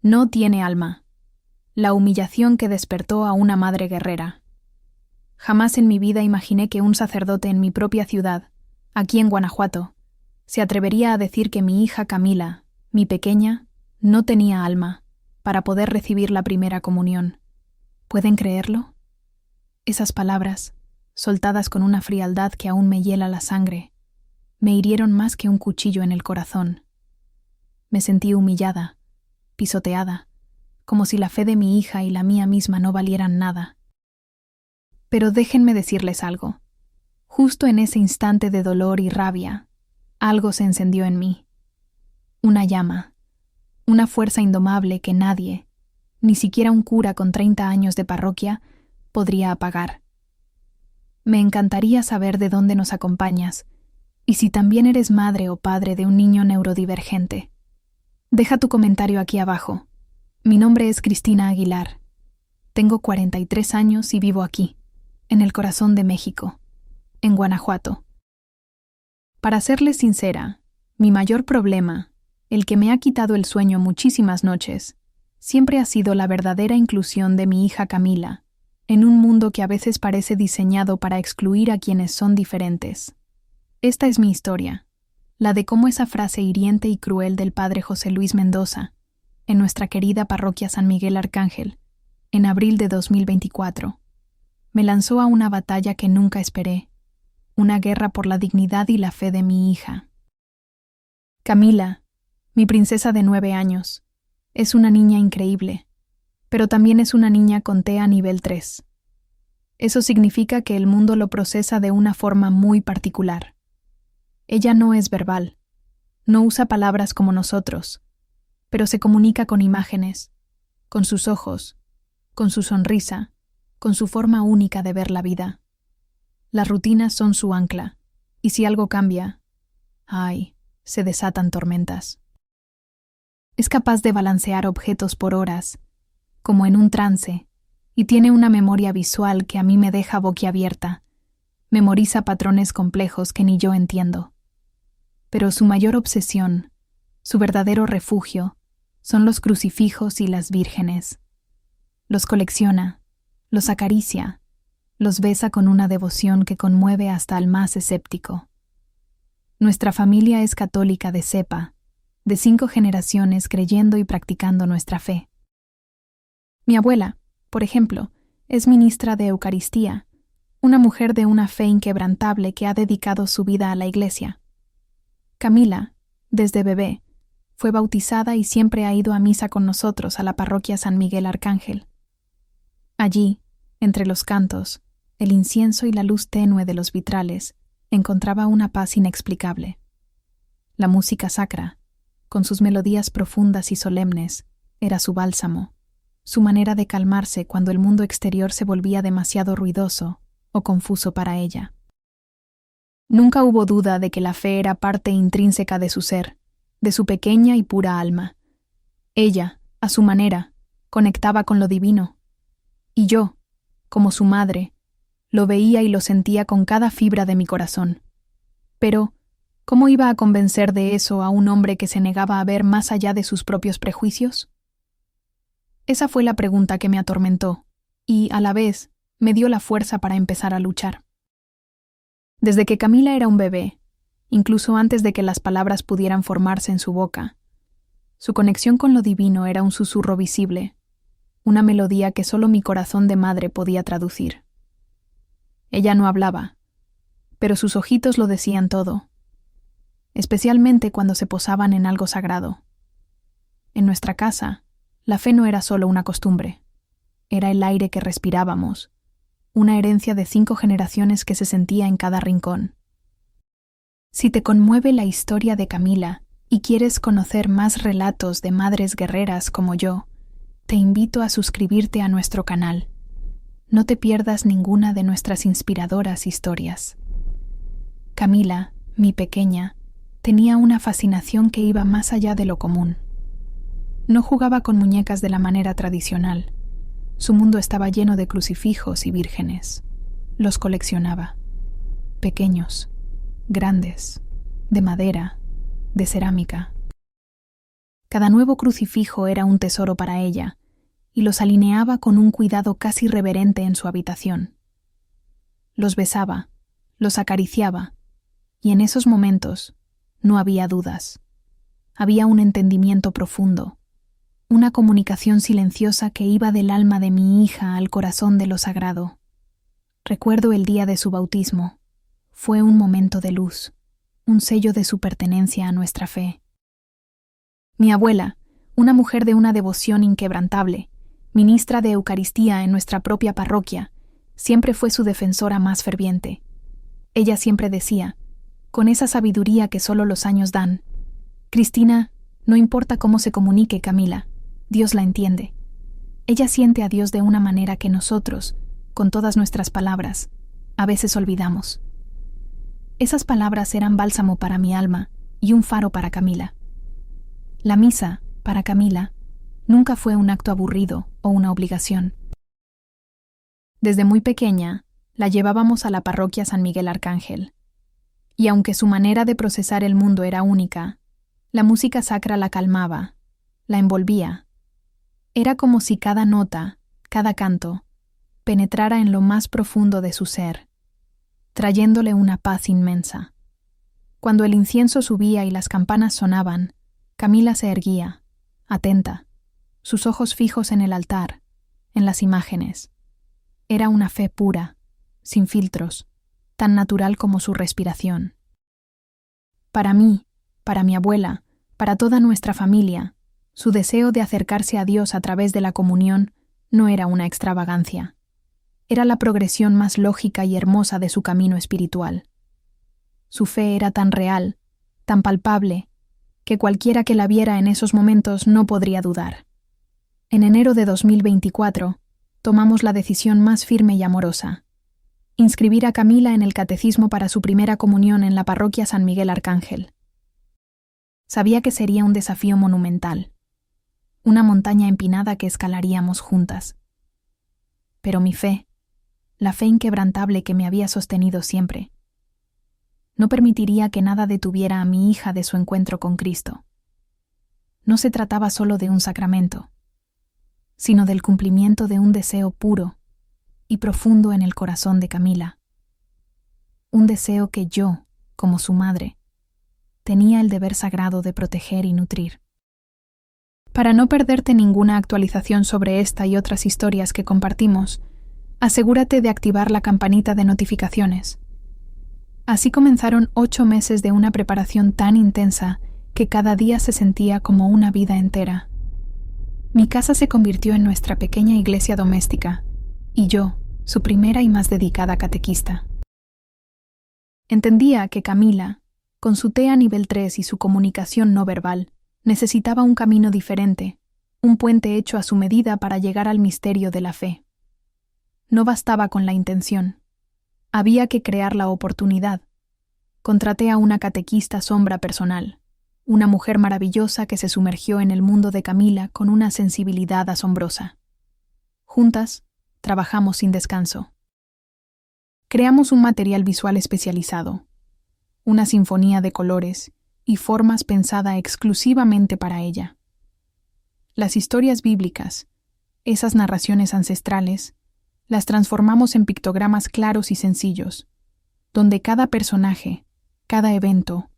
No tiene alma. La humillación que despertó a una madre guerrera. Jamás en mi vida imaginé que un sacerdote en mi propia ciudad, aquí en Guanajuato, se atrevería a decir que mi hija Camila, mi pequeña, no tenía alma para poder recibir la primera comunión. ¿Pueden creerlo? Esas palabras, soltadas con una frialdad que aún me hiela la sangre, me hirieron más que un cuchillo en el corazón. Me sentí humillada, pisoteada, como si la fe de mi hija y la mía misma no valieran nada. Pero déjenme decirles algo. Justo en ese instante de dolor y rabia, algo se encendió en mí. Una llama, una fuerza indomable que nadie, ni siquiera un cura con 30 años de parroquia, podría apagar. Me encantaría saber de dónde nos acompañas, y si también eres madre o padre de un niño neurodivergente. Deja tu comentario aquí abajo. Mi nombre es Cristina Aguilar. Tengo 43 años y vivo aquí, en el corazón de México, en Guanajuato. Para serles sincera, mi mayor problema, el que me ha quitado el sueño muchísimas noches, siempre ha sido la verdadera inclusión de mi hija Camila, en un mundo que a veces parece diseñado para excluir a quienes son diferentes. Esta es mi historia, la de cómo esa frase hiriente y cruel del padre José Luis Mendoza, en nuestra querida parroquia San Miguel Arcángel, en abril de 2024, me lanzó a una batalla que nunca esperé, una guerra por la dignidad y la fe de mi hija. Camila, mi princesa de 9 años, es una niña increíble, pero también es una niña con TEA nivel 3. Eso significa que el mundo lo procesa de una forma muy particular. Ella no es verbal, no usa palabras como nosotros, pero se comunica con imágenes, con sus ojos, con su sonrisa, con su forma única de ver la vida. Las rutinas son su ancla, y si algo cambia, se desatan tormentas. Es capaz de balancear objetos por horas, como en un trance, y tiene una memoria visual que a mí me deja boquiabierta. Memoriza patrones complejos que ni yo entiendo. Pero su mayor obsesión, su verdadero refugio, son los crucifijos y las vírgenes. Los colecciona, los acaricia, los besa con una devoción que conmueve hasta al más escéptico. Nuestra familia es católica de cepa, de 5 generaciones creyendo y practicando nuestra fe. Mi abuela, por ejemplo, es ministra de Eucaristía, una mujer de una fe inquebrantable que ha dedicado su vida a la Iglesia. Camila, desde bebé, fue bautizada y siempre ha ido a misa con nosotros a la parroquia San Miguel Arcángel. Allí, entre los cantos, el incienso y la luz tenue de los vitrales, encontraba una paz inexplicable. La música sacra, con sus melodías profundas y solemnes, era su bálsamo, su manera de calmarse cuando el mundo exterior se volvía demasiado ruidoso o confuso para ella. Nunca hubo duda de que la fe era parte intrínseca de su ser, de su pequeña y pura alma. Ella, a su manera, conectaba con lo divino. Y yo, como su madre, lo veía y lo sentía con cada fibra de mi corazón. Pero, ¿cómo iba a convencer de eso a un hombre que se negaba a ver más allá de sus propios prejuicios? Esa fue la pregunta que me atormentó, y, a la vez, me dio la fuerza para empezar a luchar. Desde que Camila era un bebé, incluso antes de que las palabras pudieran formarse en su boca, su conexión con lo divino era un susurro visible, una melodía que solo mi corazón de madre podía traducir. Ella no hablaba, pero sus ojitos lo decían todo, especialmente cuando se posaban en algo sagrado. En nuestra casa, la fe no era solo una costumbre, era el aire que respirábamos, una herencia de 5 generaciones que se sentía en cada rincón. Si te conmueve la historia de Camila y quieres conocer más relatos de madres guerreras como yo, te invito a suscribirte a nuestro canal. No te pierdas ninguna de nuestras inspiradoras historias. Camila, mi pequeña, tenía una fascinación que iba más allá de lo común. No jugaba con muñecas de la manera tradicional. Su mundo estaba lleno de crucifijos y vírgenes. Los coleccionaba. Pequeños, grandes, de madera, de cerámica. Cada nuevo crucifijo era un tesoro para ella, y los alineaba con un cuidado casi reverente en su habitación. Los besaba, los acariciaba, y en esos momentos no había dudas. Había un entendimiento profundo, una comunicación silenciosa que iba del alma de mi hija al corazón de lo sagrado. Recuerdo el día de su bautismo. Fue un momento de luz, un sello de su pertenencia a nuestra fe. Mi abuela, una mujer de una devoción inquebrantable, ministra de Eucaristía en nuestra propia parroquia, siempre fue su defensora más ferviente. Ella siempre decía, con esa sabiduría que solo los años dan: Cristina, no importa cómo se comunique Camila, Dios la entiende. Ella siente a Dios de una manera que nosotros, con todas nuestras palabras, a veces olvidamos. Esas palabras eran bálsamo para mi alma y un faro para Camila. La misa, para Camila, nunca fue un acto aburrido o una obligación. Desde muy pequeña, la llevábamos a la parroquia San Miguel Arcángel. Y aunque su manera de procesar el mundo era única, la música sacra la calmaba, la envolvía. Era como si cada nota, cada canto, penetrara en lo más profundo de su ser, trayéndole una paz inmensa. Cuando el incienso subía y las campanas sonaban, Camila se erguía, atenta, sus ojos fijos en el altar, en las imágenes. Era una fe pura, sin filtros, tan natural como su respiración. Para mí, para mi abuela, para toda nuestra familia, su deseo de acercarse a Dios a través de la comunión no era una extravagancia. Era la progresión más lógica y hermosa de su camino espiritual. Su fe era tan real, tan palpable, que cualquiera que la viera en esos momentos no podría dudar. En enero de 2024, tomamos la decisión más firme y amorosa: inscribir a Camila en el catecismo para su primera comunión en la parroquia San Miguel Arcángel. Sabía que sería un desafío monumental, una montaña empinada que escalaríamos juntas. Pero mi fe, la fe inquebrantable que me había sostenido siempre, no permitiría que nada detuviera a mi hija de su encuentro con Cristo. No se trataba solo de un sacramento, sino del cumplimiento de un deseo puro y profundo en el corazón de Camila. Un deseo que yo, como su madre, tenía el deber sagrado de proteger y nutrir. Para no perderte ninguna actualización sobre esta y otras historias que compartimos, asegúrate de activar la campanita de notificaciones. Así comenzaron 8 meses de una preparación tan intensa que cada día se sentía como una vida entera. Mi casa se convirtió en nuestra pequeña iglesia doméstica, y yo, su primera y más dedicada catequista. Entendía que Camila, con su TEA nivel 3 y su comunicación no verbal, necesitaba un camino diferente, un puente hecho a su medida para llegar al misterio de la fe. No bastaba con la intención. Había que crear la oportunidad. Contraté a una catequista sombra personal, una mujer maravillosa que se sumergió en el mundo de Camila con una sensibilidad asombrosa. Juntas, trabajamos sin descanso. Creamos un material visual especializado, una sinfonía de colores y formas pensada exclusivamente para ella. Las historias bíblicas, esas narraciones ancestrales, las transformamos en pictogramas claros y sencillos, donde cada personaje, cada evento,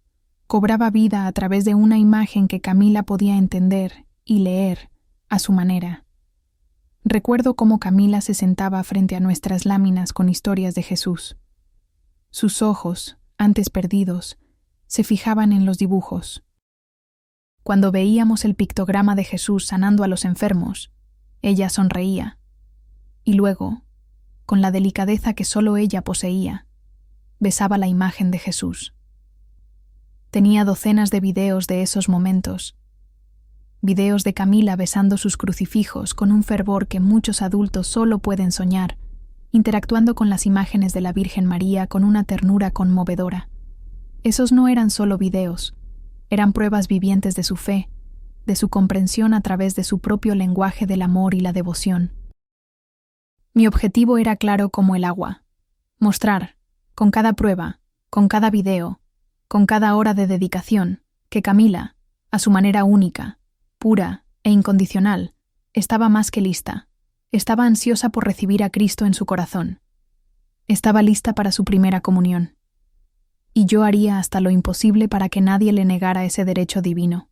cobraba vida a través de una imagen que Camila podía entender y leer a su manera. Recuerdo cómo Camila se sentaba frente a nuestras láminas con historias de Jesús. Sus ojos, antes perdidos, se fijaban en los dibujos. Cuando veíamos el pictograma de Jesús sanando a los enfermos, ella sonreía. Y luego, con la delicadeza que solo ella poseía, besaba la imagen de Jesús. Tenía docenas de videos de esos momentos. Videos de Camila besando sus crucifijos con un fervor que muchos adultos solo pueden soñar, interactuando con las imágenes de la Virgen María con una ternura conmovedora. Esos no eran solo videos, eran pruebas vivientes de su fe, de su comprensión a través de su propio lenguaje del amor y la devoción. Mi objetivo era claro como el agua: mostrar, con cada prueba, con cada video, con cada hora de dedicación, que Camila, a su manera única, pura e incondicional, estaba más que lista. Estaba ansiosa por recibir a Cristo en su corazón. Estaba lista para su primera comunión. Y yo haría hasta lo imposible para que nadie le negara ese derecho divino.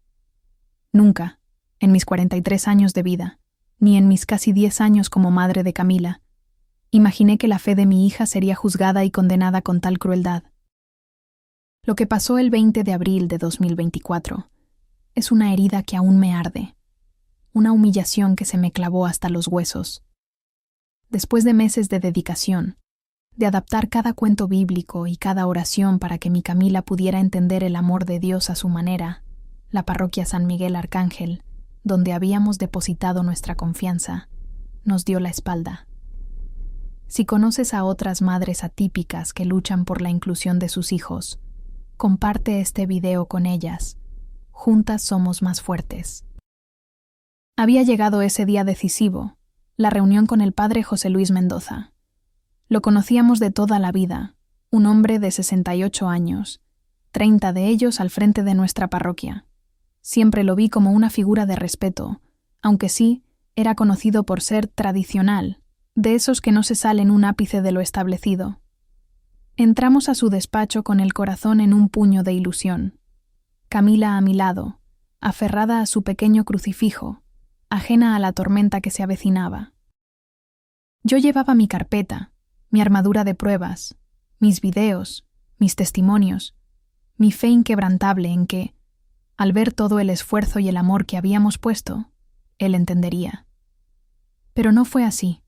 Nunca, en mis 43 años de vida, ni en mis casi 10 años como madre de Camila, imaginé que la fe de mi hija sería juzgada y condenada con tal crueldad. Lo que pasó el 20 de abril de 2024 es una herida que aún me arde, una humillación que se me clavó hasta los huesos. Después de meses de dedicación, de adaptar cada cuento bíblico y cada oración para que mi Camila pudiera entender el amor de Dios a su manera, la parroquia San Miguel Arcángel, donde habíamos depositado nuestra confianza, nos dio la espalda. Si conoces a otras madres atípicas que luchan por la inclusión de sus hijos, comparte este video con ellas. Juntas somos más fuertes. Había llegado ese día decisivo, la reunión con el padre José Luis Mendoza. Lo conocíamos de toda la vida, un hombre de 68 años, 30 de ellos al frente de nuestra parroquia. Siempre lo vi como una figura de respeto, aunque sí, era conocido por ser tradicional, de esos que no se salen un ápice de lo establecido. Entramos a su despacho con el corazón en un puño de ilusión. Camila a mi lado, aferrada a su pequeño crucifijo, ajena a la tormenta que se avecinaba. Yo llevaba mi carpeta, mi armadura de pruebas, mis videos, mis testimonios, mi fe inquebrantable en que, al ver todo el esfuerzo y el amor que habíamos puesto, él entendería. Pero no fue así.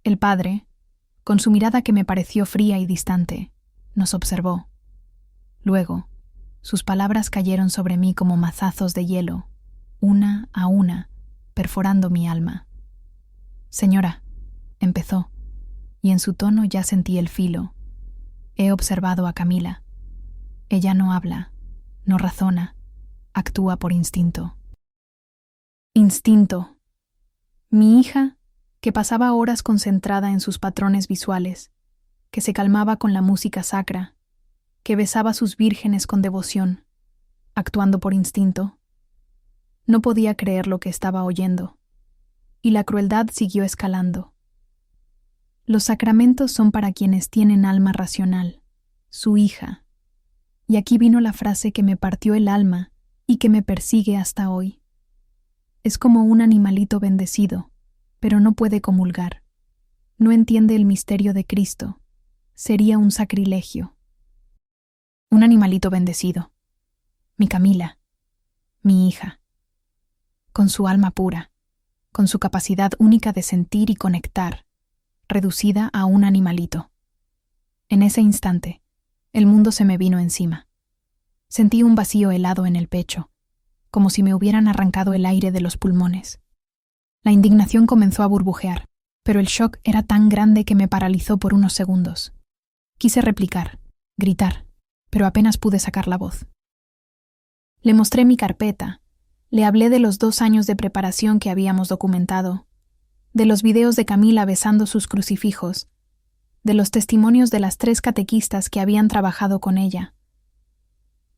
El padre, con su mirada que me pareció fría y distante, nos observó. Luego, sus palabras cayeron sobre mí como mazazos de hielo, una a una, perforando mi alma. Señora, empezó, y en su tono ya sentí el filo. He observado a Camila. Ella no habla, no razona, actúa por instinto. Instinto. Mi hija, que pasaba horas concentrada en sus patrones visuales, que se calmaba con la música sacra, que besaba a sus vírgenes con devoción, actuando por instinto. No podía creer lo que estaba oyendo, y la crueldad siguió escalando. Los sacramentos son para quienes tienen alma racional, su hija. Y aquí vino la frase que me partió el alma y que me persigue hasta hoy. Es como un animalito bendecido, pero no puede comulgar. No entiende el misterio de Cristo. Sería un sacrilegio. Un animalito bendecido. Mi Camila, mi hija. Con su alma pura, con su capacidad única de sentir y conectar, reducida a un animalito. En ese instante, el mundo se me vino encima. Sentí un vacío helado en el pecho, como si me hubieran arrancado el aire de los pulmones. La indignación comenzó a burbujear, pero el shock era tan grande que me paralizó por unos segundos. Quise replicar, gritar, pero apenas pude sacar la voz. Le mostré mi carpeta, le hablé de los 2 años de preparación que habíamos documentado, de los videos de Camila besando sus crucifijos, de los testimonios de las 3 catequistas que habían trabajado con ella.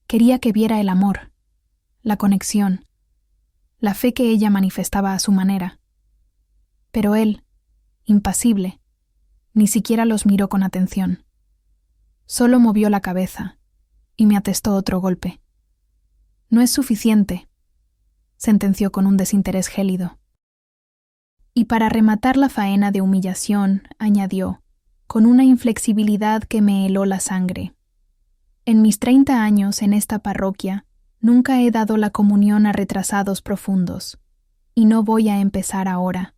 Quería que viera el amor, la conexión, la fe que ella manifestaba a su manera. Pero él, impasible, ni siquiera los miró con atención. Solo movió la cabeza y me atestó otro golpe. No es suficiente, sentenció con un desinterés gélido. Y para rematar la faena de humillación, añadió, con una inflexibilidad que me heló la sangre. En mis 30 años en esta parroquia, nunca he dado la comunión a retrasados profundos, y no voy a empezar ahora.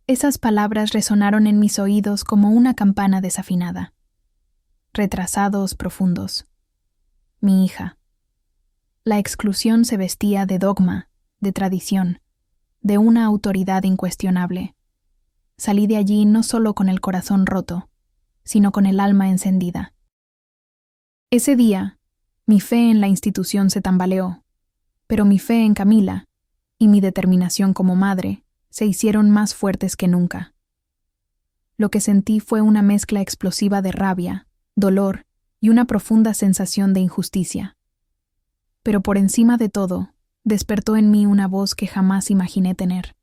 Esas palabras resonaron en mis oídos como una campana desafinada. Retrasados profundos. Mi hija. La exclusión se vestía de dogma, de tradición, de una autoridad incuestionable. Salí de allí no solo con el corazón roto, sino con el alma encendida. Ese día, mi fe en la institución se tambaleó, pero mi fe en Camila y mi determinación como madre se hicieron más fuertes que nunca. Lo que sentí fue una mezcla explosiva de rabia, dolor y una profunda sensación de injusticia. Pero por encima de todo, despertó en mí una voz que jamás imaginé tener.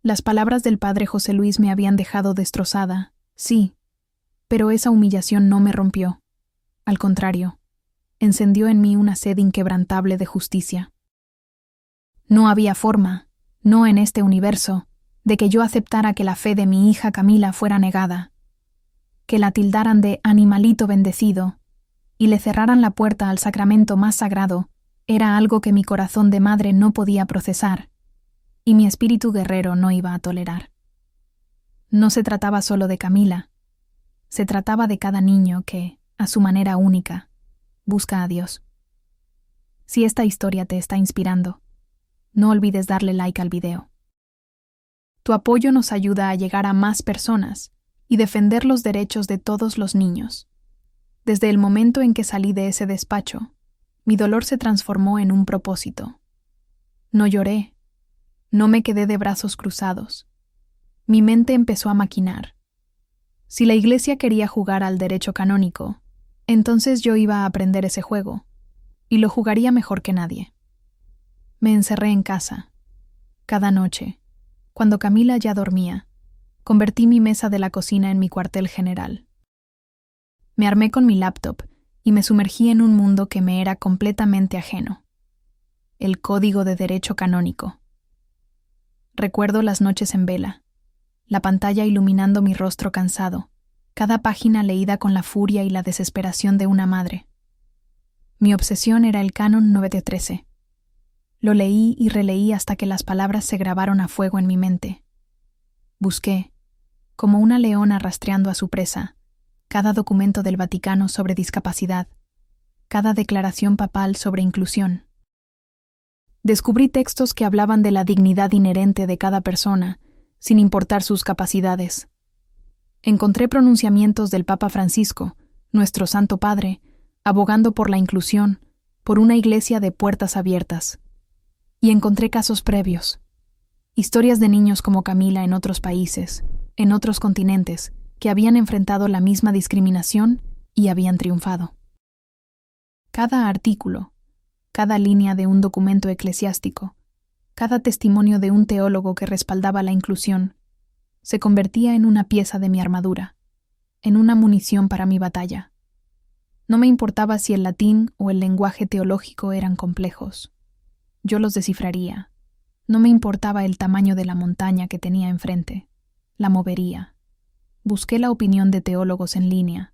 Las palabras del padre José Luis me habían dejado destrozada, sí, pero esa humillación no me rompió. Al contrario, encendió en mí una sed inquebrantable de justicia. No había forma, no en este universo, de que yo aceptara que la fe de mi hija Camila fuera negada, que la tildaran de animalito bendecido y le cerraran la puerta al sacramento más sagrado. Era algo que mi corazón de madre no podía procesar, y mi espíritu guerrero no iba a tolerar. No se trataba solo de Camila, se trataba de cada niño que, a su manera única, busca a Dios. Si esta historia te está inspirando, no olvides darle like al video. Tu apoyo nos ayuda a llegar a más personas y defender los derechos de todos los niños. Desde el momento en que salí de ese despacho, mi dolor se transformó en un propósito. No lloré, no me quedé de brazos cruzados. Mi mente empezó a maquinar. Si la Iglesia quería jugar al derecho canónico, entonces yo iba a aprender ese juego, y lo jugaría mejor que nadie. Me encerré en casa. Cada noche, cuando Camila ya dormía, convertí mi mesa de la cocina en mi cuartel general. Me armé con mi laptop y me sumergí en un mundo que me era completamente ajeno. El código de derecho canónico. Recuerdo las noches en vela, la pantalla iluminando mi rostro cansado, cada página leída con la furia y la desesperación de una madre. Mi obsesión era el Canon 913. Lo leí y releí hasta que las palabras se grabaron a fuego en mi mente. Busqué, como una leona rastreando a su presa, cada documento del Vaticano sobre discapacidad, cada declaración papal sobre inclusión. Descubrí textos que hablaban de la dignidad inherente de cada persona, sin importar sus capacidades. Encontré pronunciamientos del Papa Francisco, nuestro Santo Padre, abogando por la inclusión, por una iglesia de puertas abiertas. Y encontré casos previos, historias de niños como Camila en otros países, en otros continentes, que habían enfrentado la misma discriminación y habían triunfado. Cada artículo, cada línea de un documento eclesiástico, cada testimonio de un teólogo que respaldaba la inclusión, se convertía en una pieza de mi armadura, en una munición para mi batalla. No me importaba si el latín o el lenguaje teológico eran complejos. Yo los descifraría. No me importaba el tamaño de la montaña que tenía enfrente. La movería. Busqué la opinión de teólogos en línea.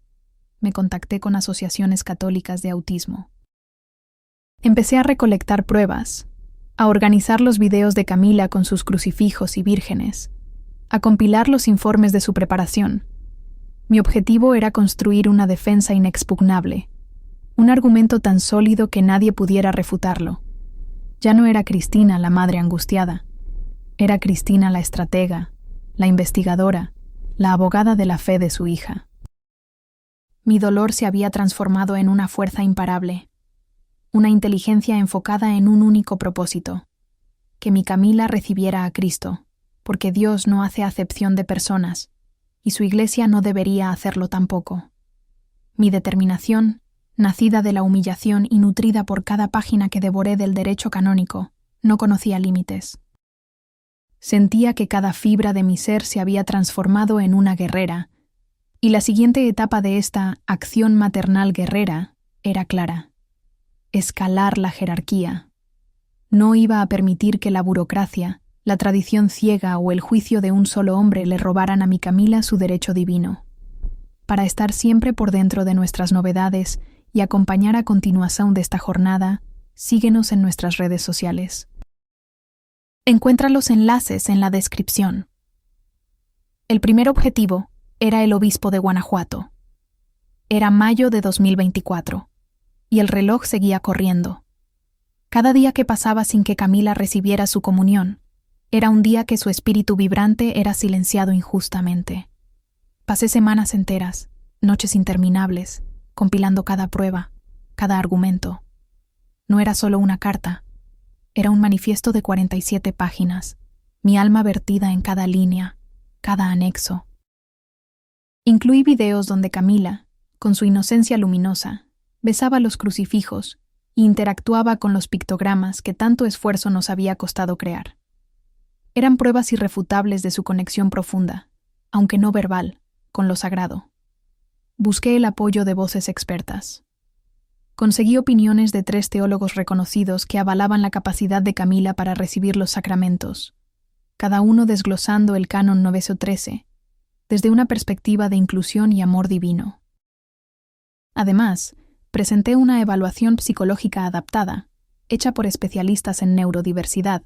Me contacté con asociaciones católicas de autismo. Empecé a recolectar pruebas, a organizar los videos de Camila con sus crucifijos y vírgenes, a compilar los informes de su preparación. Mi objetivo era construir una defensa inexpugnable, un argumento tan sólido que nadie pudiera refutarlo. Ya no era Cristina la madre angustiada, era Cristina la estratega, la investigadora, la abogada de la fe de su hija. Mi dolor se había transformado en una fuerza imparable, una inteligencia enfocada en un único propósito: que mi Camila recibiera a Cristo, porque Dios no hace acepción de personas, y su iglesia no debería hacerlo tampoco. Mi determinación, nacida de la humillación y nutrida por cada página que devoré del derecho canónico, no conocía límites. Sentía que cada fibra de mi ser se había transformado en una guerrera, y la siguiente etapa de esta acción maternal guerrera era clara: escalar la jerarquía. No iba a permitir que la burocracia, la tradición ciega o el juicio de un solo hombre le robaran a mi Camila su derecho divino. Para estar siempre por dentro de nuestras novedades y acompañar a continuación de esta jornada, síguenos en nuestras redes sociales. Encuentra los enlaces en la descripción. El primer objetivo era el obispo de Guanajuato. Era mayo de 2024, y el reloj seguía corriendo. Cada día que pasaba sin que Camila recibiera su comunión, era un día que su espíritu vibrante era silenciado injustamente. Pasé semanas enteras, noches interminables, compilando cada prueba, cada argumento. No era solo una carta, era un manifiesto de 47 páginas, mi alma vertida en cada línea, cada anexo. Incluí videos donde Camila, con su inocencia luminosa, besaba los crucifijos e interactuaba con los pictogramas que tanto esfuerzo nos había costado crear. Eran pruebas irrefutables de su conexión profunda, aunque no verbal, con lo sagrado. Busqué el apoyo de voces expertas. Conseguí opiniones de 3 teólogos reconocidos que avalaban la capacidad de Camila para recibir los sacramentos, cada uno desglosando el Canon 913, desde una perspectiva de inclusión y amor divino. Además, presenté una evaluación psicológica adaptada, hecha por especialistas en neurodiversidad,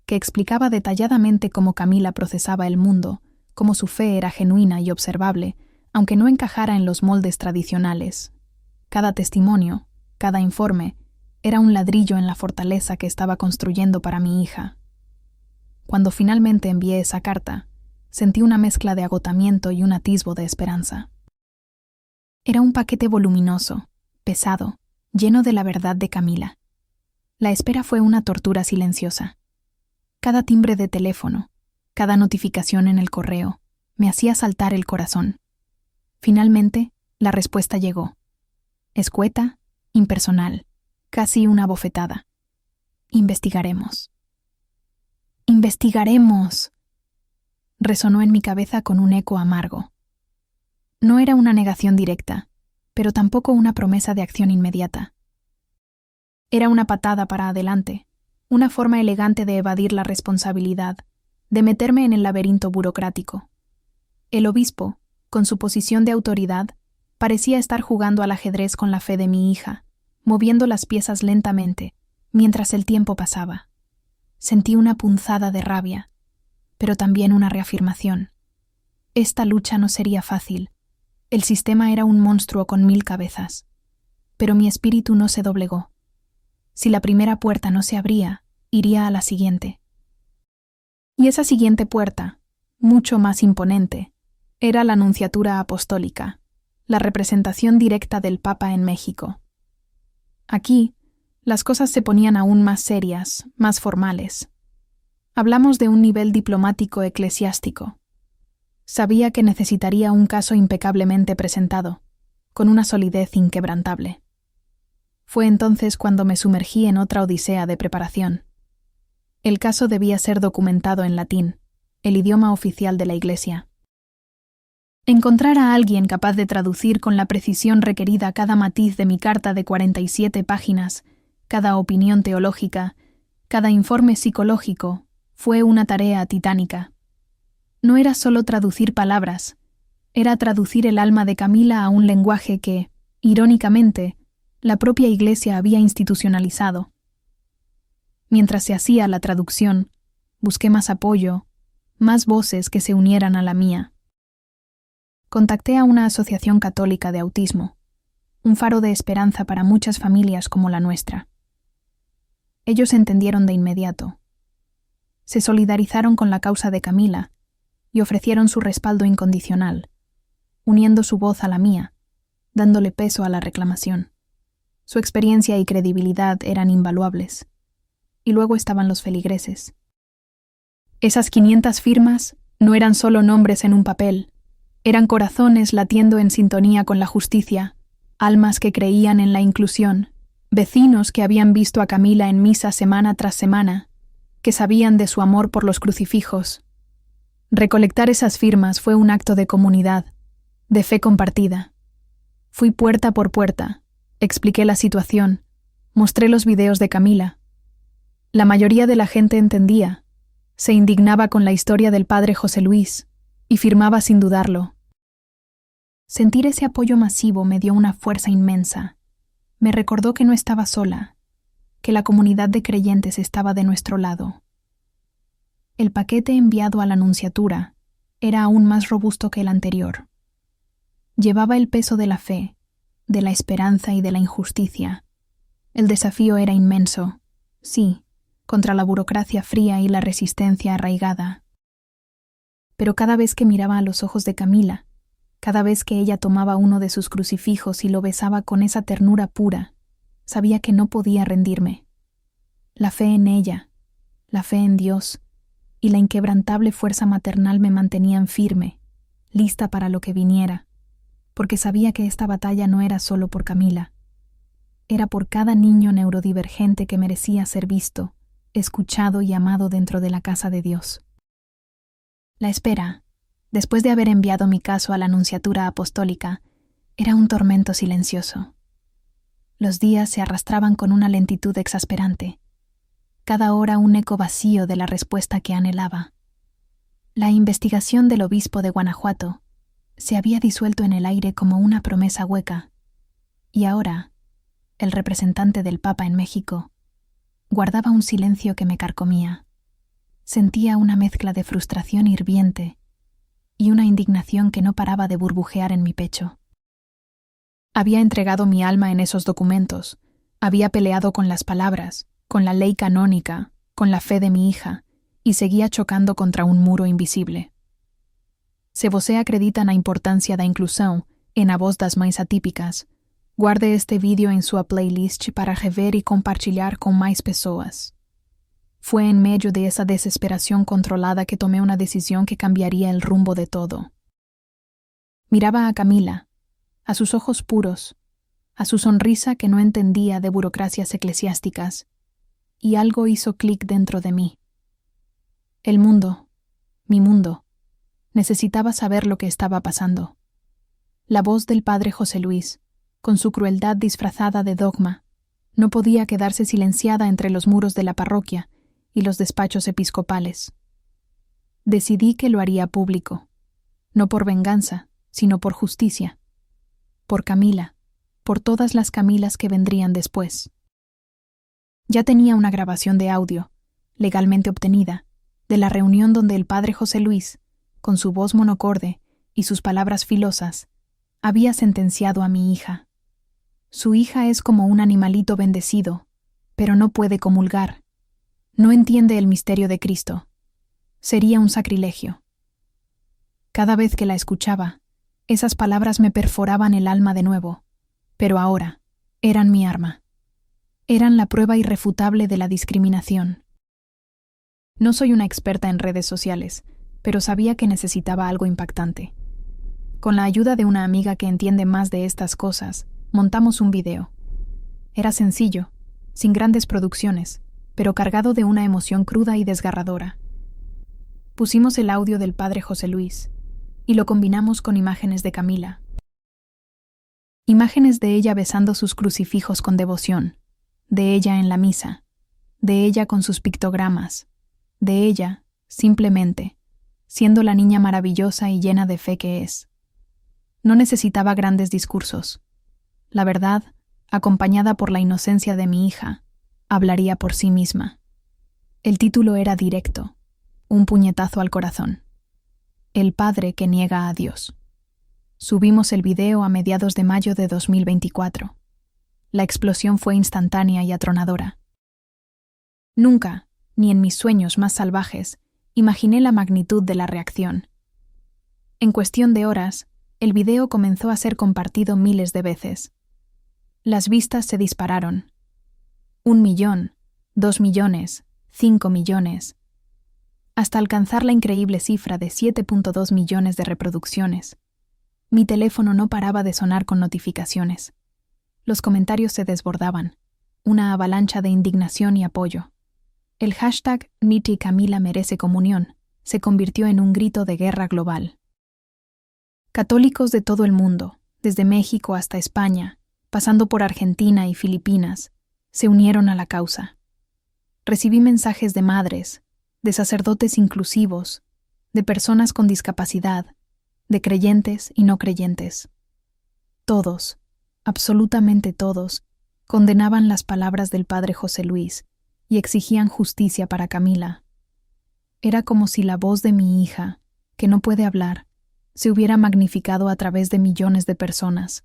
que explicaba detalladamente cómo Camila procesaba el mundo, cómo su fe era genuina y observable, aunque no encajara en los moldes tradicionales. Cada testimonio, cada informe, era un ladrillo en la fortaleza que estaba construyendo para mi hija. Cuando finalmente envié esa carta, sentí una mezcla de agotamiento y un atisbo de esperanza. Era un paquete voluminoso, pesado, lleno de la verdad de Camila. La espera fue una tortura silenciosa. Cada timbre de teléfono, cada notificación en el correo, me hacía saltar el corazón. Finalmente, la respuesta llegó. Escueta, impersonal, casi una bofetada. Investigaremos. ¡Investigaremos! Resonó en mi cabeza con un eco amargo. No era una negación directa, pero tampoco una promesa de acción inmediata. Era una patada para adelante, una forma elegante de evadir la responsabilidad, de meterme en el laberinto burocrático. El obispo, con su posición de autoridad, parecía estar jugando al ajedrez con la fe de mi hija, moviendo las piezas lentamente, mientras el tiempo pasaba. Sentí una punzada de rabia, pero también una reafirmación. Esta lucha no sería fácil. El sistema era un monstruo con 1000 cabezas. Pero mi espíritu no se doblegó. Si la primera puerta no se abría, iría a la siguiente. Y esa siguiente puerta, mucho más imponente, era la Nunciatura Apostólica, la representación directa del Papa en México. Aquí, las cosas se ponían aún más serias, más formales. Hablamos de un nivel diplomático eclesiástico. Sabía que necesitaría un caso impecablemente presentado, con una solidez inquebrantable. Fue entonces cuando me sumergí en otra odisea de preparación. El caso debía ser documentado en latín, el idioma oficial de la Iglesia. Encontrar a alguien capaz de traducir con la precisión requerida cada matiz de mi carta de 47 páginas, cada opinión teológica, cada informe psicológico, fue una tarea titánica. No era solo traducir palabras, era traducir el alma de Camila a un lenguaje que, irónicamente, la propia Iglesia había institucionalizado. Mientras se hacía la traducción, busqué más apoyo, más voces que se unieran a la mía. Contacté a una asociación católica de autismo, un faro de esperanza para muchas familias como la nuestra. Ellos entendieron de inmediato. Se solidarizaron con la causa de Camila y ofrecieron su respaldo incondicional, uniendo su voz a la mía, dándole peso a la reclamación. Su experiencia y credibilidad eran invaluables. Y luego estaban los feligreses. Esas 500 firmas no eran solo nombres en un papel, eran corazones latiendo en sintonía con la justicia, almas que creían en la inclusión, vecinos que habían visto a Camila en misa semana tras semana, que sabían de su amor por los crucifijos. Recolectar esas firmas fue un acto de comunidad, de fe compartida. Fui puerta por puerta, expliqué la situación, mostré los videos de Camila. La mayoría de la gente entendía, se indignaba con la historia del padre José Luis y firmaba sin dudarlo. Sentir ese apoyo masivo me dio una fuerza inmensa. Me recordó que no estaba sola, que la comunidad de creyentes estaba de nuestro lado. El paquete enviado a la Nunciatura era aún más robusto que el anterior. Llevaba el peso de la fe, de la esperanza y de la injusticia. El desafío era inmenso, sí, contra la burocracia fría y la resistencia arraigada. Pero cada vez que miraba a los ojos de Camila, cada vez que ella tomaba uno de sus crucifijos y lo besaba con esa ternura pura, sabía que no podía rendirme. La fe en ella, la fe en Dios y la inquebrantable fuerza maternal me mantenían firme, lista para lo que viniera, porque sabía que esta batalla no era solo por Camila. era por cada niño neurodivergente que merecía ser visto, escuchado y amado dentro de la casa de Dios. La espera, después de haber enviado mi caso a la Nunciatura Apostólica, era un tormento silencioso. Los días se arrastraban con una lentitud exasperante. Cada hora un eco vacío de la respuesta que anhelaba. La investigación del obispo de Guanajuato se había disuelto en el aire como una promesa hueca, y ahora, el representante del Papa en México guardaba un silencio que me carcomía. Sentía una mezcla de frustración hirviente y una indignación que no paraba de burbujear en mi pecho. Había entregado mi alma en esos documentos, había peleado con las palabras, con la ley canónica, con la fe de mi hija, y seguía chocando contra un muro invisible. Se você acredita na importância da inclusão e na voz das mães atípicas, guarde este vídeo en su playlist para rever y compartilhar con más pessoas. Fue en medio de esa desesperación controlada que tomé una decisión que cambiaría el rumbo de todo. Miraba a Camila, a sus ojos puros, a su sonrisa que no entendía de burocracias eclesiásticas, y algo hizo clic dentro de mí. El mundo, mi mundo, necesitaba saber lo que estaba pasando. La voz del padre José Luis, con su crueldad disfrazada de dogma, no podía quedarse silenciada entre los muros de la parroquia y los despachos episcopales. Decidí que lo haría público, no por venganza, sino por justicia, por Camila, por todas las Camilas que vendrían después. Ya tenía una grabación de audio, legalmente obtenida, de la reunión donde el padre José Luis, con su voz monocorde y sus palabras filosas, había sentenciado a mi hija. Su hija es como un animalito bendecido, pero no puede comulgar. No entiende el misterio de Cristo. Sería un sacrilegio. Cada vez que la escuchaba, esas palabras me perforaban el alma de nuevo, pero ahora eran mi arma. Eran la prueba irrefutable de la discriminación. No soy una experta en redes sociales, pero sabía que necesitaba algo impactante. Con la ayuda de una amiga que entiende más de estas cosas, montamos un video. Era sencillo, sin grandes producciones, pero cargado de una emoción cruda y desgarradora. Pusimos el audio del padre José Luis y lo combinamos con imágenes de Camila. Imágenes de ella besando sus crucifijos con devoción, de ella en la misa, de ella con sus pictogramas, de ella, simplemente, siendo la niña maravillosa y llena de fe que es. No necesitaba grandes discursos. La verdad, acompañada por la inocencia de mi hija, hablaría por sí misma. El título era directo, un puñetazo al corazón. El padre que niega a Dios. Subimos el video a mediados de mayo de 2024. La explosión fue instantánea y atronadora. Nunca, ni en mis sueños más salvajes, imaginé la magnitud de la reacción. En cuestión de horas, el video comenzó a ser compartido miles de veces. Las vistas se dispararon. 1 millón, 2 millones, 5 millones, hasta alcanzar la increíble cifra de 7.2 millones de reproducciones. Mi teléfono no paraba de sonar con notificaciones. Los comentarios se desbordaban, una avalancha de indignación y apoyo. El hashtag Niti Camila merece comunión se convirtió en un grito de guerra global. Católicos de todo el mundo, desde México hasta España, pasando por Argentina y Filipinas, se unieron a la causa. Recibí mensajes de madres, de sacerdotes inclusivos, de personas con discapacidad, de creyentes y no creyentes. Todos, absolutamente todos, condenaban las palabras del padre José Luis y exigían justicia para Camila. Era como si la voz de mi hija, que no puede hablar, se hubiera magnificado a través de millones de personas.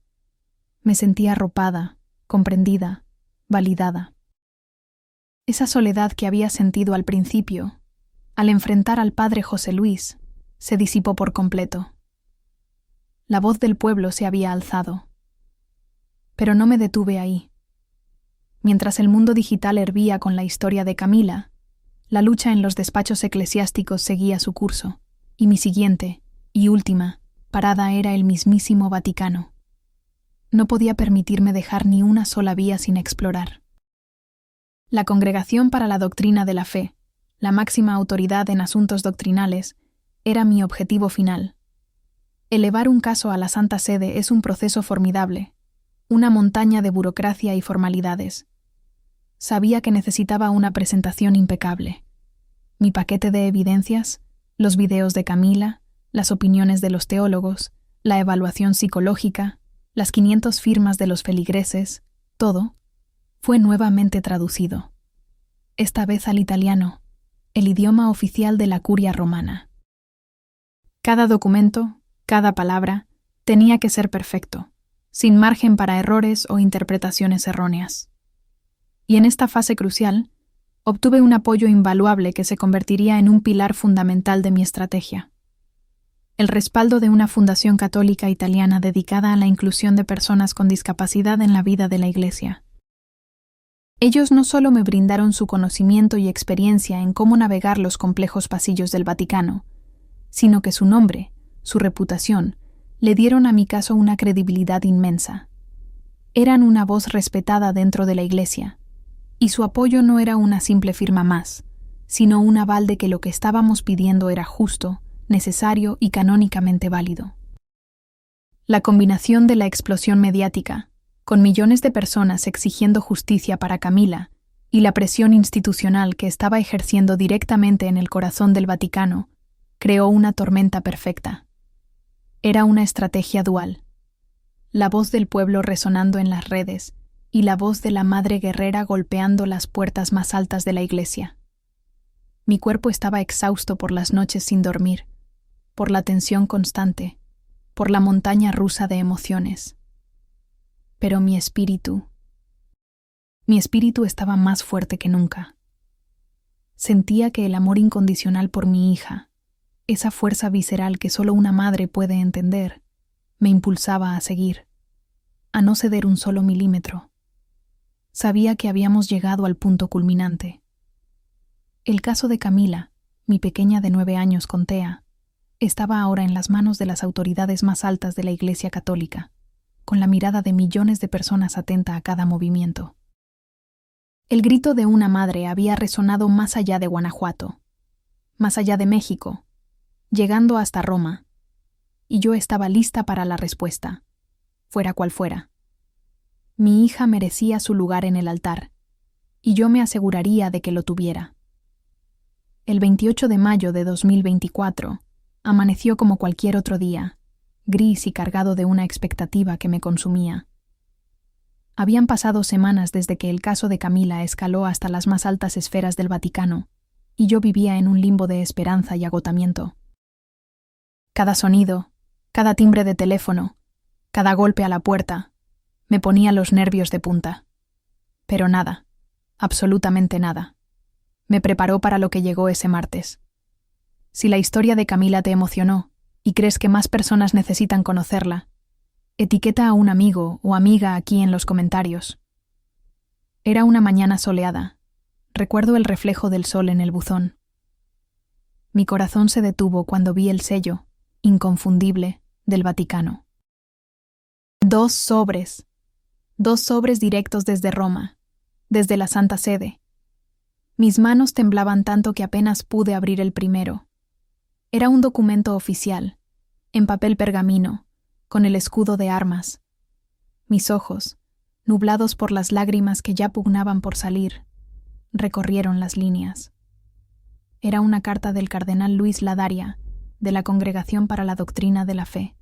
Me sentía arropada, comprendida, validada. Esa soledad que había sentido al principio, al enfrentar al padre José Luis, se disipó por completo. La voz del pueblo se había alzado. Pero no me detuve ahí. Mientras el mundo digital hervía con la historia de Camila, la lucha en los despachos eclesiásticos seguía su curso, y mi siguiente y última parada era el mismísimo Vaticano. No podía permitirme dejar ni una sola vía sin explorar. La Congregación para la Doctrina de la Fe, la máxima autoridad en asuntos doctrinales, era mi objetivo final. Elevar un caso a la Santa Sede es un proceso formidable, una montaña de burocracia y formalidades. Sabía que necesitaba una presentación impecable. Mi paquete de evidencias, los videos de Camila, las opiniones de los teólogos, la evaluación psicológica, las 500 firmas de los feligreses, todo, fue nuevamente traducido. Esta vez al italiano, el idioma oficial de la Curia romana. Cada documento, cada palabra, tenía que ser perfecto, sin margen para errores o interpretaciones erróneas. Y en esta fase crucial, obtuve un apoyo invaluable que se convertiría en un pilar fundamental de mi estrategia. El respaldo de una fundación católica italiana dedicada a la inclusión de personas con discapacidad en la vida de la Iglesia. Ellos no solo me brindaron su conocimiento y experiencia en cómo navegar los complejos pasillos del Vaticano, sino que su nombre, su reputación, le dieron a mi caso una credibilidad inmensa. Eran una voz respetada dentro de la Iglesia, y su apoyo no era una simple firma más, sino un aval de que lo que estábamos pidiendo era justo, necesario y canónicamente válido. La combinación de la explosión mediática, con millones de personas exigiendo justicia para Camila, y la presión institucional que estaba ejerciendo directamente en el corazón del Vaticano, creó una tormenta perfecta. Era una estrategia dual. La voz del pueblo resonando en las redes y la voz de la madre guerrera golpeando las puertas más altas de la Iglesia. Mi cuerpo estaba exhausto por las noches sin dormir, por la tensión constante, por la montaña rusa de emociones. Pero mi espíritu estaba más fuerte que nunca. Sentía que el amor incondicional por mi hija, esa fuerza visceral que solo una madre puede entender, me impulsaba a seguir, a no ceder un solo milímetro. Sabía que habíamos llegado al punto culminante. El caso de Camila, mi pequeña de 9 años con TEA, estaba ahora en las manos de las autoridades más altas de la Iglesia Católica, con la mirada de millones de personas atenta a cada movimiento. El grito de una madre había resonado más allá de Guanajuato, más allá de México, llegando hasta Roma, y yo estaba lista para la respuesta, fuera cual fuera. Mi hija merecía su lugar en el altar, y yo me aseguraría de que lo tuviera. El 28 de mayo de 2024 amaneció como cualquier otro día, gris y cargado de una expectativa que me consumía. Habían pasado semanas desde que el caso de Camila escaló hasta las más altas esferas del Vaticano, y yo vivía en un limbo de esperanza y agotamiento. Cada sonido, cada timbre de teléfono, cada golpe a la puerta, me ponía los nervios de punta. Pero nada, absolutamente nada, me preparó para lo que llegó ese martes. Si la historia de Camila te emocionó y crees que más personas necesitan conocerla, etiqueta a un amigo o amiga aquí en los comentarios. Era una mañana soleada. Recuerdo el reflejo del sol en el buzón. Mi corazón se detuvo cuando vi el sello, inconfundible, del Vaticano. 2 sobres. 2 sobres directos desde Roma, desde la Santa Sede. Mis manos temblaban tanto que apenas pude abrir el primero. Era un documento oficial, en papel pergamino, con el escudo de armas. Mis ojos, nublados por las lágrimas que ya pugnaban por salir, recorrieron las líneas. Era una carta del cardenal Luis Ladaria, de la Congregación para la Doctrina de la Fe.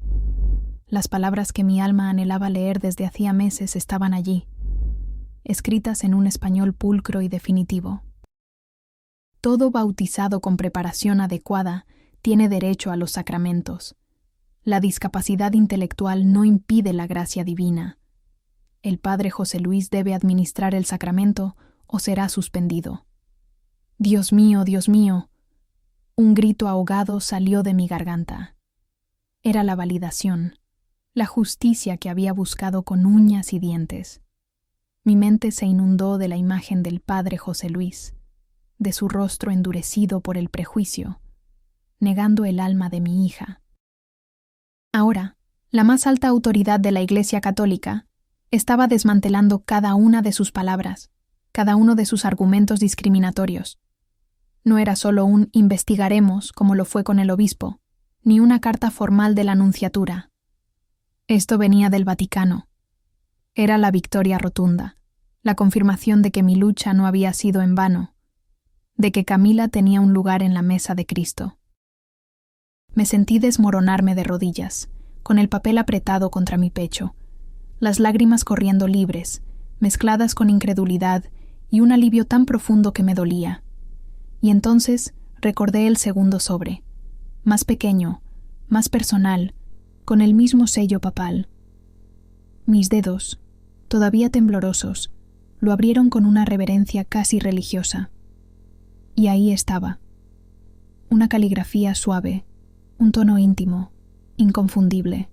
Las palabras que mi alma anhelaba leer desde hacía meses estaban allí, escritas en un español pulcro y definitivo. Todo bautizado con preparación adecuada tiene derecho a los sacramentos. La discapacidad intelectual no impide la gracia divina. El padre José Luis debe administrar el sacramento o será suspendido. Dios mío, Dios mío. Un grito ahogado salió de mi garganta. Era la validación, la justicia que había buscado con uñas y dientes. Mi mente se inundó de la imagen del padre José Luis, de su rostro endurecido por el prejuicio, negando el alma de mi hija. Ahora, La más alta autoridad de la Iglesia Católica estaba desmantelando cada una de sus palabras, cada uno de sus argumentos discriminatorios. No era solo un investigaremos, como lo fue con el obispo, ni una carta formal de la Nunciatura. Esto venía del Vaticano. Era la victoria rotunda, la confirmación de que mi lucha no había sido en vano, de que Camila tenía un lugar en la mesa de Cristo. Me sentí desmoronarme de rodillas, con el papel apretado contra mi pecho, las lágrimas corriendo libres, mezcladas con incredulidad y un alivio tan profundo que me dolía. Y entonces recordé el segundo sobre, más pequeño, más personal, con el mismo sello papal. Mis dedos, todavía temblorosos, lo abrieron con una reverencia casi religiosa. Y ahí estaba. Una caligrafía suave, un tono íntimo, inconfundible.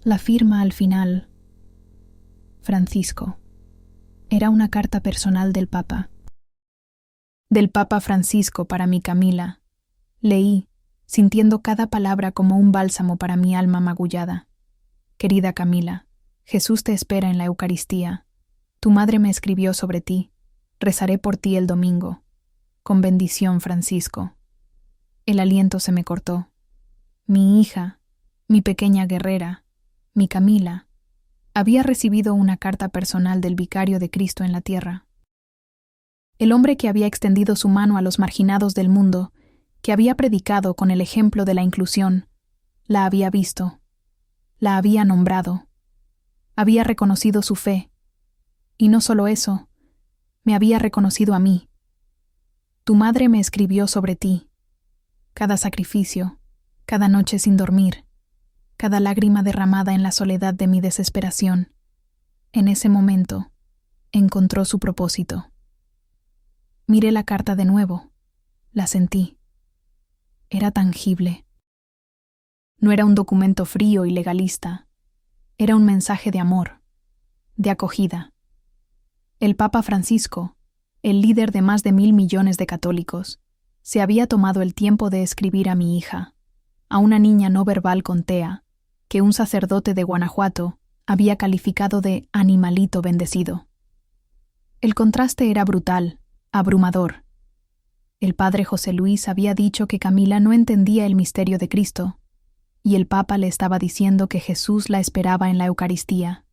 La firma al final. Francisco. Era una carta personal del Papa. Del Papa Francisco para mi Camila. Leí, sintiendo cada palabra como un bálsamo para mi alma magullada. Querida Camila, Jesús te espera en la Eucaristía. Tu madre me escribió sobre ti. Rezaré por ti el domingo. Con bendición, Francisco. El aliento se me cortó. Mi hija, mi pequeña guerrera, mi Camila, había recibido una carta personal del vicario de Cristo en la tierra. El hombre que había extendido su mano a los marginados del mundo, que había predicado con el ejemplo de la inclusión, la había visto, la había nombrado, había reconocido su fe, y no solo eso, me había reconocido a mí. Tu madre me escribió sobre ti. Cada sacrificio, cada noche sin dormir, cada lágrima derramada en la soledad de mi desesperación, en ese momento, encontró su propósito. Miré la carta de nuevo, la sentí. Era tangible. No era un documento frío y legalista, era un mensaje de amor, de acogida. El Papa Francisco, el líder de más de 1.000 millones de católicos, se había tomado el tiempo de escribir a mi hija, a una niña no verbal con TEA, que un sacerdote de Guanajuato había calificado de animalito bendecido. El contraste era brutal, abrumador. El padre José Luis había dicho que Camila no entendía el misterio de Cristo, y el Papa le estaba diciendo que Jesús la esperaba en la Eucaristía.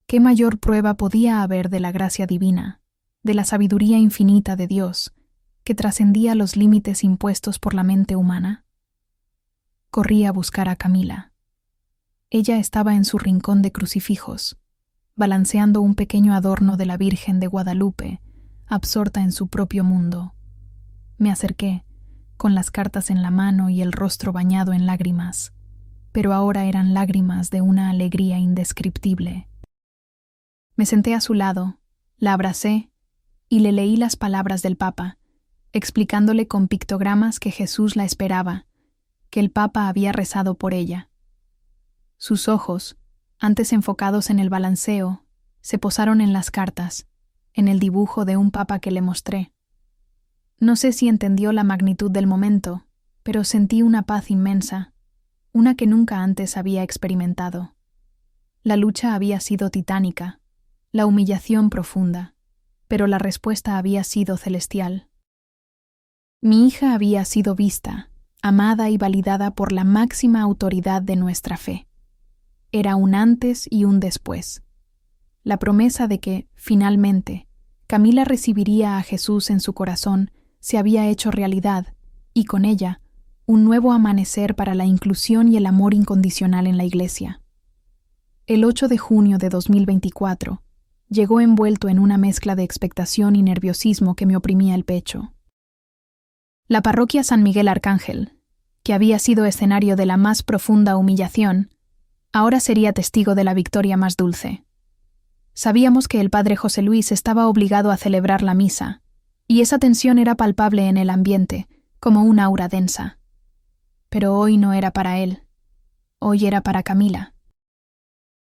¿Qué mayor prueba podía haber de la gracia divina, de la sabiduría infinita de Dios, que trascendía los límites impuestos por la mente humana? Corrí a buscar a Camila. Ella estaba en su rincón de crucifijos, balanceando un pequeño adorno de la Virgen de Guadalupe, absorta en su propio mundo. Me acerqué, con las cartas en la mano y el rostro bañado en lágrimas, pero ahora eran lágrimas de una alegría indescriptible. Me senté a su lado, la abracé y le leí las palabras del Papa, explicándole con pictogramas que Jesús la esperaba, que el Papa había rezado por ella. Sus ojos, antes enfocados en el balanceo, se posaron en las cartas, en el dibujo de un Papa que le mostré. No sé si entendió la magnitud del momento, pero sentí una paz inmensa, una que nunca antes había experimentado. La lucha había sido titánica, la humillación profunda, pero la respuesta había sido celestial. Mi hija había sido vista, amada y validada por la máxima autoridad de nuestra fe. Era un antes y un después. La promesa de que, finalmente, Camila recibiría a Jesús en su corazón se había hecho realidad, y con ella, un nuevo amanecer para la inclusión y el amor incondicional en la Iglesia. El 8 de junio de 2024 llegó envuelto en una mezcla de expectación y nerviosismo que me oprimía el pecho. La parroquia San Miguel Arcángel, que había sido escenario de la más profunda humillación, ahora sería testigo de la victoria más dulce. Sabíamos que el padre José Luis estaba obligado a celebrar la misa, y esa tensión era palpable en el ambiente, como un aura densa. Pero hoy no era para él, hoy era para Camila.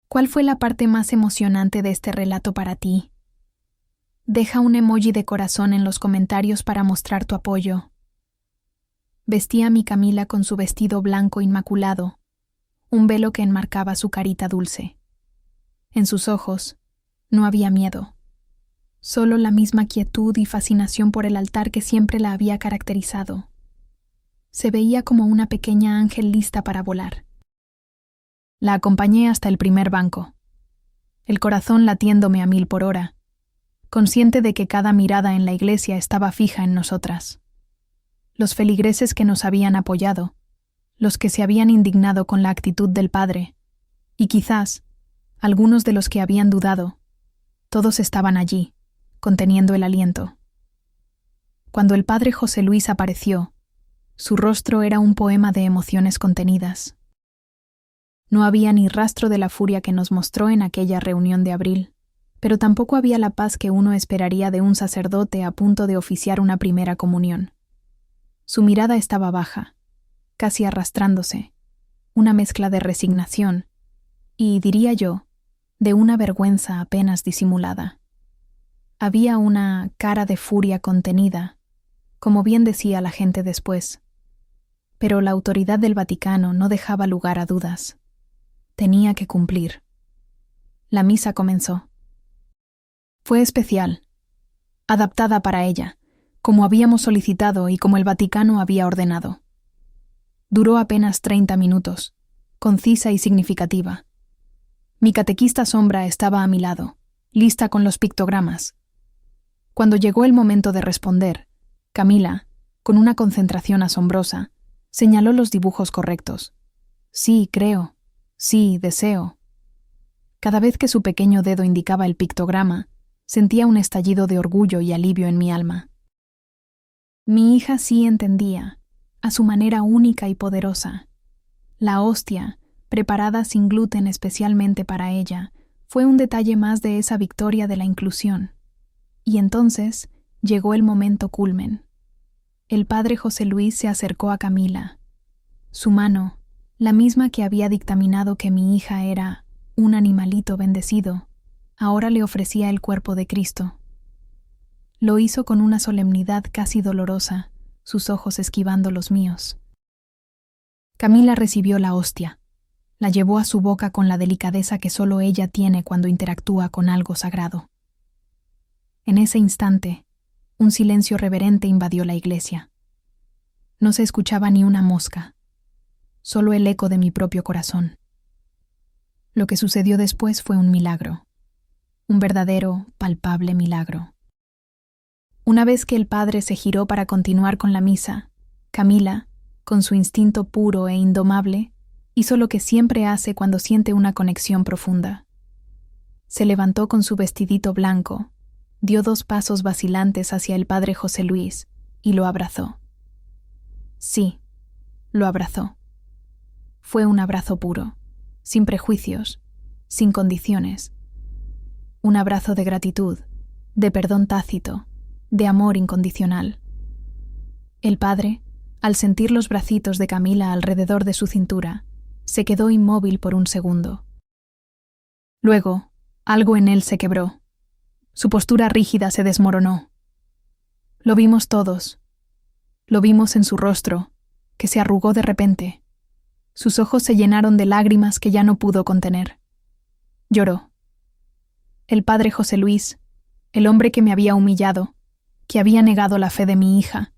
¿Cuál fue la parte más emocionante de este relato para ti? Deja un emoji de corazón en los comentarios para mostrar tu apoyo. Vestía a mi Camila con su vestido blanco inmaculado, un velo que enmarcaba su carita dulce. En sus ojos no había miedo, solo la misma quietud y fascinación por el altar que siempre la había caracterizado. Se veía como una pequeña ángel lista para volar. La acompañé hasta el primer banco, el corazón latiéndome a 1000 por hora, consciente de que cada mirada en la iglesia estaba fija en nosotras. Los feligreses que nos habían apoyado, los que se habían indignado con la actitud del padre, y quizás algunos de los que habían dudado, todos estaban allí, conteniendo el aliento. Cuando el padre José Luis apareció, su rostro era un poema de emociones contenidas. No había ni rastro de la furia que nos mostró en aquella reunión de abril, pero tampoco había la paz que uno esperaría de un sacerdote a punto de oficiar una primera comunión. Su mirada estaba baja, casi arrastrándose, una mezcla de resignación y, diría yo, de una vergüenza apenas disimulada. Había una cara de furia contenida, como bien decía la gente después, pero la autoridad del Vaticano no dejaba lugar a dudas. Tenía que cumplir. La misa comenzó. Fue especial, adaptada para ella, como habíamos solicitado y como el Vaticano había ordenado. Duró apenas 30 minutos, concisa y significativa. Mi catequista sombra estaba a mi lado, lista con los pictogramas. Cuando llegó el momento de responder, Camila, con una concentración asombrosa, señaló los dibujos correctos. Sí, creo. Sí, deseo. Cada vez que su pequeño dedo indicaba el pictograma, sentía un estallido de orgullo y alivio en mi alma. Mi hija sí entendía, a su manera única y poderosa. La hostia, preparada sin gluten especialmente para ella, fue un detalle más de esa victoria de la inclusión. Y entonces llegó el momento culmen. El padre José Luis se acercó a Camila. Su mano, la misma que había dictaminado que mi hija era un animalito bendecido, ahora le ofrecía el cuerpo de Cristo. Lo hizo con una solemnidad casi dolorosa, sus ojos esquivando los míos. Camila recibió la hostia. La llevó a su boca con la delicadeza que solo ella tiene cuando interactúa con algo sagrado. En ese instante, un silencio reverente invadió la iglesia. No se escuchaba ni una mosca, solo el eco de mi propio corazón. Lo que sucedió después fue un milagro, un verdadero, palpable milagro. Una vez que el padre se giró para continuar con la misa, Camila, con su instinto puro e indomable, hizo lo que siempre hace cuando siente una conexión profunda. Se levantó con su vestidito blanco, dio 2 pasos vacilantes hacia el padre José Luis y lo abrazó. Sí, lo abrazó. Fue un abrazo puro, sin prejuicios, sin condiciones. Un abrazo de gratitud, de perdón tácito, de amor incondicional. El padre, al sentir los bracitos de Camila alrededor de su cintura, se quedó inmóvil por un segundo. Luego, algo en él se quebró. Su postura rígida se desmoronó. Lo vimos todos. Lo vimos en su rostro, que se arrugó de repente. Sus ojos se llenaron de lágrimas que ya no pudo contener. Lloró. El padre José Luis, el hombre que me había humillado, que había negado la fe de mi hija,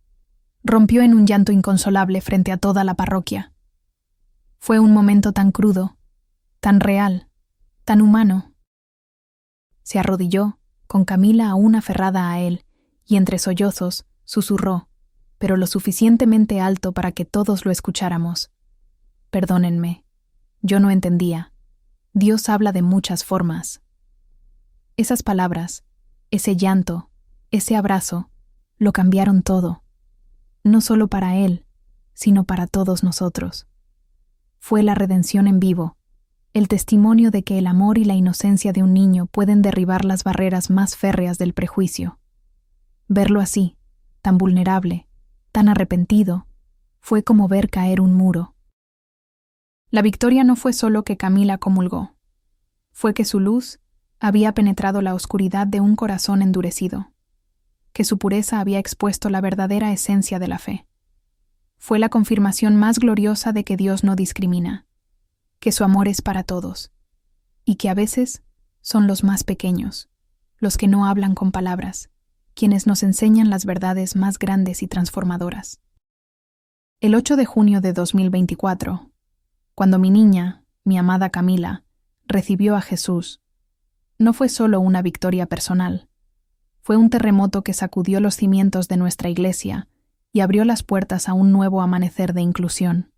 rompió en un llanto inconsolable frente a toda la parroquia. Fue un momento tan crudo, tan real, tan humano. Se arrodilló, con Camila aún aferrada a él, y entre sollozos susurró, pero lo suficientemente alto para que todos lo escucháramos. Perdónenme, yo no entendía. Dios habla de muchas formas. Esas palabras, ese llanto, ese abrazo, lo cambiaron todo. No solo para él, sino para todos nosotros. Fue la redención en vivo, el testimonio de que el amor y la inocencia de un niño pueden derribar las barreras más férreas del prejuicio. Verlo así, tan vulnerable, tan arrepentido, fue como ver caer un muro. La victoria no fue solo que Camila comulgó, fue que su luz había penetrado la oscuridad de un corazón endurecido, que su pureza había expuesto la verdadera esencia de la fe. Fue la confirmación más gloriosa de que Dios no discrimina, que su amor es para todos, y que a veces son los más pequeños, los que no hablan con palabras, quienes nos enseñan las verdades más grandes y transformadoras. El 8 de junio de 2024, cuando mi niña, mi amada Camila, recibió a Jesús, no fue solo una victoria personal, fue un terremoto que sacudió los cimientos de nuestra iglesia y abrió las puertas a un nuevo amanecer de inclusión.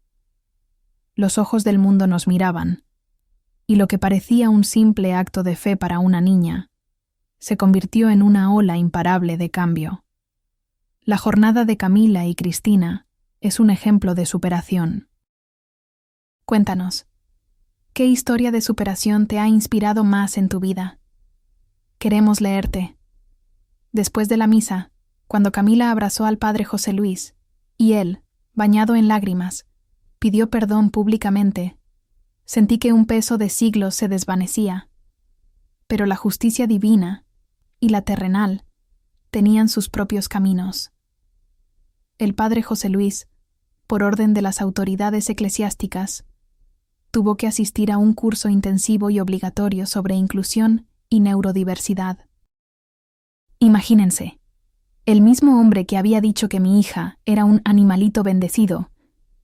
Los ojos del mundo nos miraban, y lo que parecía un simple acto de fe para una niña, se convirtió en una ola imparable de cambio. La jornada de Camila y Cristina es un ejemplo de superación. Cuéntanos, ¿qué historia de superación te ha inspirado más en tu vida? Queremos leerte. Después de la misa, cuando Camila abrazó al padre José Luis, y él, bañado en lágrimas, pidió perdón públicamente, sentí que un peso de siglos se desvanecía. Pero la justicia divina y la terrenal tenían sus propios caminos. El padre José Luis, por orden de las autoridades eclesiásticas, tuvo que asistir a un curso intensivo y obligatorio sobre inclusión y neurodiversidad. Imagínense, el mismo hombre que había dicho que mi hija era un animalito bendecido,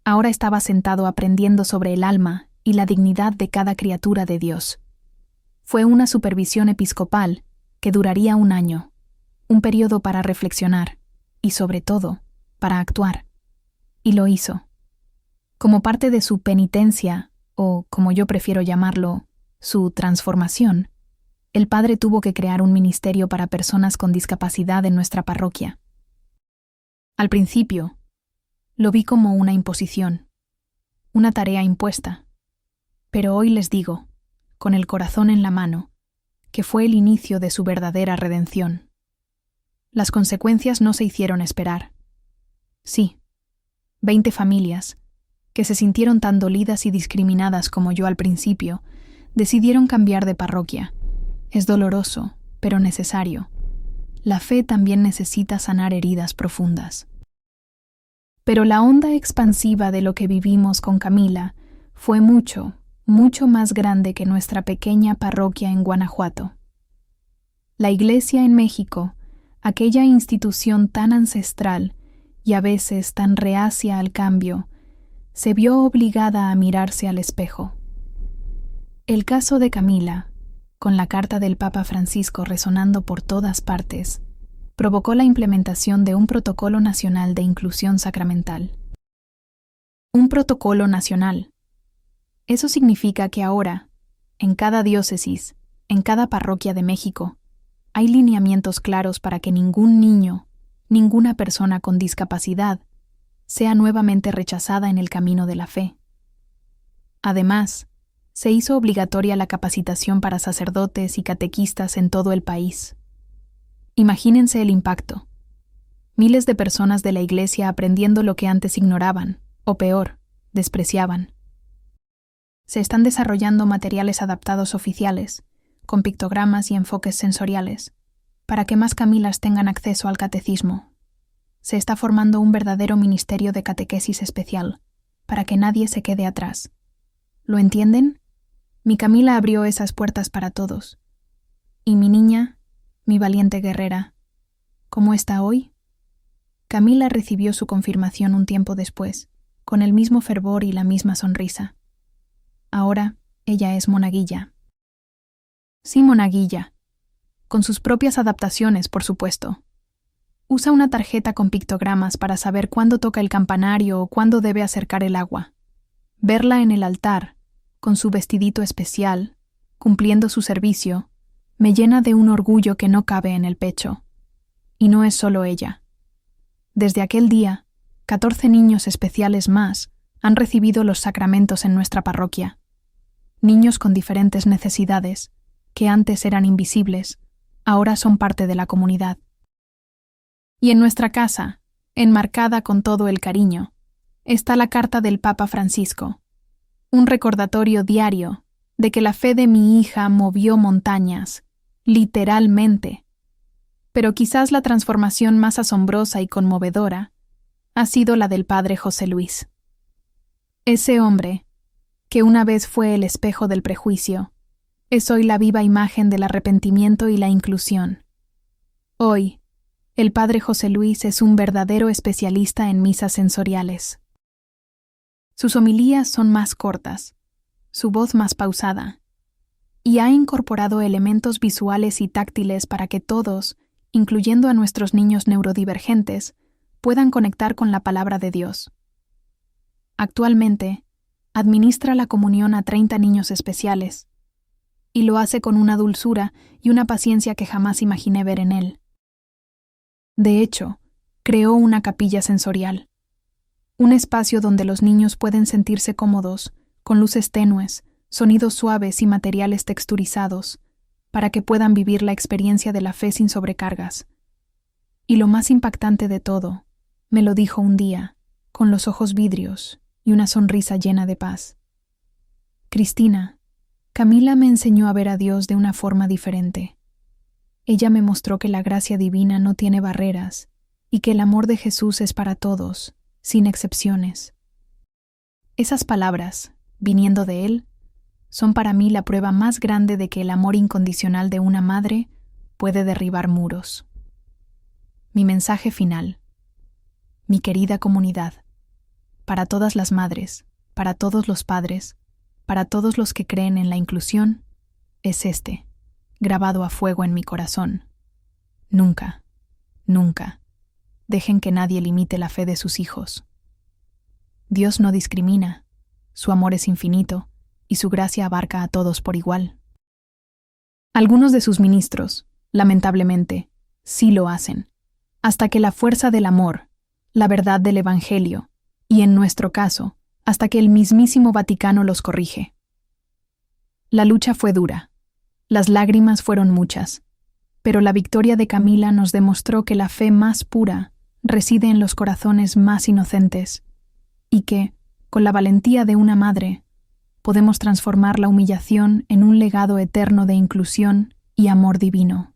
ahora estaba sentado aprendiendo sobre el alma y la dignidad de cada criatura de Dios. Fue una supervisión episcopal que duraría un año, un periodo para reflexionar y, sobre todo, para actuar. Y lo hizo. Como parte de su penitencia, o como yo prefiero llamarlo, su transformación, el padre tuvo que crear un ministerio para personas con discapacidad en nuestra parroquia. Al principio, lo vi como una imposición, una tarea impuesta, pero hoy les digo, con el corazón en la mano, que fue el inicio de su verdadera redención. Las consecuencias no se hicieron esperar. Sí, 20 familias, que se sintieron tan dolidas y discriminadas como yo al principio, decidieron cambiar de parroquia. Es doloroso, pero necesario. La fe también necesita sanar heridas profundas. Pero la onda expansiva de lo que vivimos con Camila fue mucho, mucho más grande que nuestra pequeña parroquia en Guanajuato. La Iglesia en México, aquella institución tan ancestral y a veces tan reacia al cambio, se vio obligada a mirarse al espejo. El caso de Camila, con la carta del Papa Francisco resonando por todas partes, provocó la implementación de un protocolo nacional de inclusión sacramental. Un protocolo nacional. Eso significa que ahora, en cada diócesis, en cada parroquia de México, hay lineamientos claros para que ningún niño, ninguna persona con discapacidad, sea nuevamente rechazada en el camino de la fe. Además, se hizo obligatoria la capacitación para sacerdotes y catequistas en todo el país. Imagínense el impacto. Miles de personas de la Iglesia aprendiendo lo que antes ignoraban, o peor, despreciaban. Se están desarrollando materiales adaptados oficiales, con pictogramas y enfoques sensoriales, para que más Camilas tengan acceso al catecismo. Se está formando un verdadero ministerio de catequesis especial, para que nadie se quede atrás. ¿Lo entienden? Mi Camila abrió esas puertas para todos. Y mi niña, mi valiente guerrera, ¿cómo está hoy? Camila recibió su confirmación un tiempo después, con el mismo fervor y la misma sonrisa. Ahora, ella es monaguilla. Sí, monaguilla. Con sus propias adaptaciones, por supuesto. Usa una tarjeta con pictogramas para saber cuándo toca el campanario o cuándo debe acercar el agua. Verla en el altar, con su vestidito especial, cumpliendo su servicio, me llena de un orgullo que no cabe en el pecho. Y no es solo ella. Desde aquel día, 14 niños especiales más han recibido los sacramentos en nuestra parroquia. Niños con diferentes necesidades, que antes eran invisibles, ahora son parte de la comunidad. Y en nuestra casa, enmarcada con todo el cariño, está la carta del Papa Francisco, un recordatorio diario de que la fe de mi hija movió montañas, literalmente. Pero quizás la transformación más asombrosa y conmovedora ha sido la del padre José Luis. Ese hombre, que una vez fue el espejo del prejuicio, es hoy la viva imagen del arrepentimiento y la inclusión. Hoy, el padre José Luis es un verdadero especialista en misas sensoriales. Sus homilías son más cortas, su voz más pausada, y ha incorporado elementos visuales y táctiles para que todos, incluyendo a nuestros niños neurodivergentes, puedan conectar con la palabra de Dios. Actualmente, administra la comunión a 30 niños especiales, y lo hace con una dulzura y una paciencia que jamás imaginé ver en él. De hecho, creó una capilla sensorial, un espacio donde los niños pueden sentirse cómodos, con luces tenues, sonidos suaves y materiales texturizados, para que puedan vivir la experiencia de la fe sin sobrecargas. Y lo más impactante de todo, me lo dijo un día, con los ojos vidrios y una sonrisa llena de paz. Cristina, Camila me enseñó a ver a Dios de una forma diferente. Ella me mostró que la gracia divina no tiene barreras y que el amor de Jesús es para todos, sin excepciones. Esas palabras, viniendo de Él, son para mí la prueba más grande de que el amor incondicional de una madre puede derribar muros. Mi mensaje final. Mi querida comunidad, para todas las madres, para todos los padres, para todos los que creen en la inclusión, es este, grabado a fuego en mi corazón. Nunca, nunca, dejen que nadie limite la fe de sus hijos. Dios no discrimina, su amor es infinito y su gracia abarca a todos por igual. Algunos de sus ministros, lamentablemente, sí lo hacen, hasta que la fuerza del amor, la verdad del Evangelio, y en nuestro caso, hasta que el mismísimo Vaticano los corrige. La lucha fue dura, las lágrimas fueron muchas, pero la victoria de Camila nos demostró que la fe más pura reside en los corazones más inocentes, y que, con la valentía de una madre, podemos transformar la humillación en un legado eterno de inclusión y amor divino.